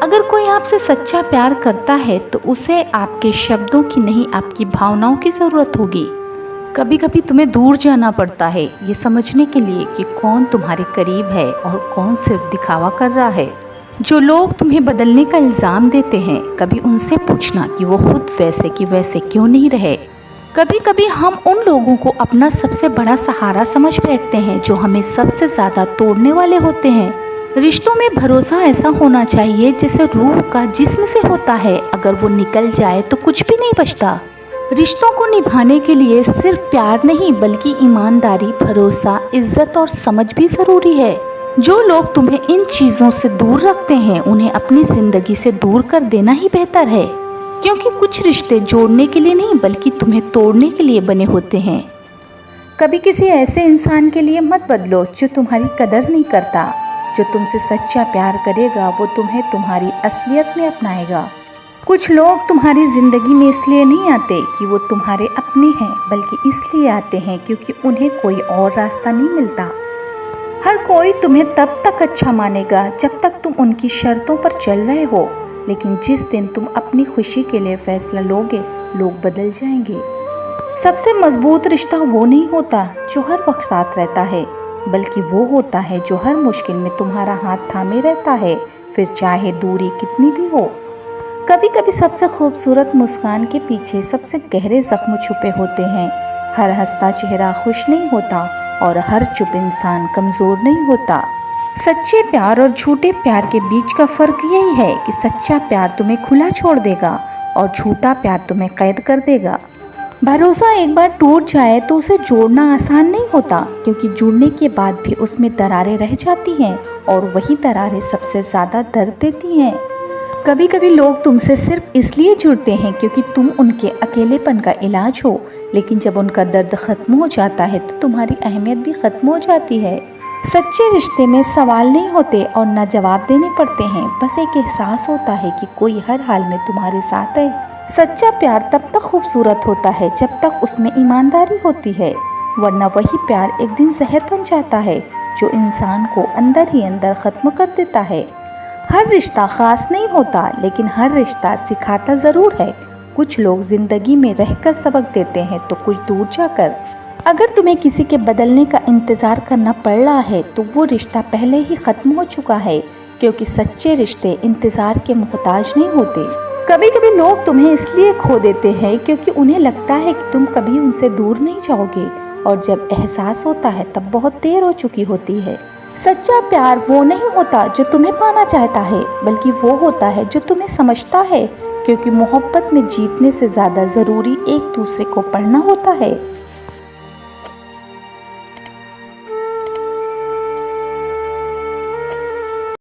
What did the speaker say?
अगर कोई आपसे सच्चा प्यार करता है तो उसे आपके शब्दों की नहीं, आपकी भावनाओं की ज़रूरत होगी। कभी कभी तुम्हें दूर जाना पड़ता है ये समझने के लिए कि कौन तुम्हारे करीब है और कौन सिर्फ दिखावा कर रहा है। जो लोग तुम्हें बदलने का इल्ज़ाम देते हैं, कभी उनसे पूछना कि वो खुद वैसे कि वैसे क्यों नहीं रहे। कभी कभी हम उन लोगों को अपना सबसे बड़ा सहारा समझ बैठते हैं जो हमें सबसे ज़्यादा तोड़ने वाले होते हैं। रिश्तों में भरोसा ऐसा होना चाहिए जैसे रूह का जिस्म से होता है, अगर वो निकल जाए तो कुछ भी नहीं बचता। रिश्तों को निभाने के लिए सिर्फ प्यार नहीं बल्कि ईमानदारी, भरोसा, इज्जत और समझ भी ज़रूरी है। जो लोग तुम्हें इन चीज़ों से दूर रखते हैं उन्हें अपनी ज़िंदगी से दूर कर देना ही बेहतर है, क्योंकि कुछ रिश्ते जोड़ने के लिए नहीं बल्कि तुम्हें तोड़ने के लिए बने होते हैं। कभी किसी ऐसे इंसान के लिए मत बदलो जो तुम्हारी कदर नहीं करता। जो तुमसे सच्चा प्यार करेगा वो तुम्हें तुम्हारी असलियत में अपनाएगा। कुछ लोग तुम्हारी ज़िंदगी में इसलिए नहीं आते कि वो तुम्हारे अपने हैं, बल्कि इसलिए आते हैं क्योंकि उन्हें कोई और रास्ता नहीं मिलता। हर कोई तुम्हें तब तक अच्छा मानेगा जब तक तुम उनकी शर्तों पर चल रहे हो, लेकिन जिस दिन तुम अपनी खुशी के लिए फैसला लोगे, लोग बदल जाएंगे। सबसे मजबूत रिश्ता वो नहीं होता जो हर वक्त साथ रहता है, बल्कि वो होता है जो हर मुश्किल में तुम्हारा हाथ थामे रहता है, फिर चाहे दूरी कितनी भी हो। कभी कभी सबसे खूबसूरत मुस्कान के पीछे सबसे गहरे जख्म छुपे होते हैं। हर हंसता चेहरा खुश नहीं होता और हर चुप इंसान कमज़ोर नहीं होता। सच्चे प्यार और झूठे प्यार के बीच का फ़र्क यही है कि सच्चा प्यार तुम्हें खुला छोड़ देगा और झूठा प्यार तुम्हें कैद कर देगा। भरोसा एक बार टूट जाए तो उसे जोड़ना आसान नहीं होता, क्योंकि जुड़ने के बाद भी उसमें दरारें रह जाती हैं और वही दरारें सबसे ज़्यादा दर्द देती हैं। कभी कभी लोग तुमसे सिर्फ इसलिए जुड़ते हैं क्योंकि तुम उनके अकेलेपन का इलाज हो, लेकिन जब उनका दर्द ख़त्म हो जाता है तो तुम्हारी अहमियत भी ख़त्म हो जाती है। सच्चे रिश्ते में सवाल नहीं होते और न जवाब देने पड़ते हैं, बस एक एहसास होता है कि कोई हर हाल में तुम्हारे साथ है। सच्चा प्यार तब तक खूबसूरत होता है जब तक उसमें ईमानदारी होती है, वरना वही प्यार एक दिन जहर बन जाता है जो इंसान को अंदर ही अंदर ख़त्म कर देता है। हर रिश्ता ख़ास नहीं होता, लेकिन हर रिश्ता सिखाता ज़रूर है। कुछ लोग ज़िंदगी में रहकर सबक देते हैं तो कुछ दूर जाकर। अगर तुम्हें किसी के बदलने का इंतज़ार करना पड़ रहा है तो वो रिश्ता पहले ही ख़त्म हो चुका है, क्योंकि सच्चे रिश्ते इंतज़ार के मोहताज नहीं होते। कभी कभी लोग तुम्हें इसलिए खो देते हैं क्योंकि उन्हें लगता है कि तुम कभी उनसे दूर नहीं जाओगे, और जब एहसास होता है तब बहुत देर हो चुकी होती है। सच्चा प्यार वो नहीं होता जो तुम्हें पाना चाहता है, बल्कि वो होता है जो तुम्हें समझता है, क्योंकि मोहब्बत में जीतने से ज़्यादा ज़रूरी एक दूसरे को पढ़ना होता है।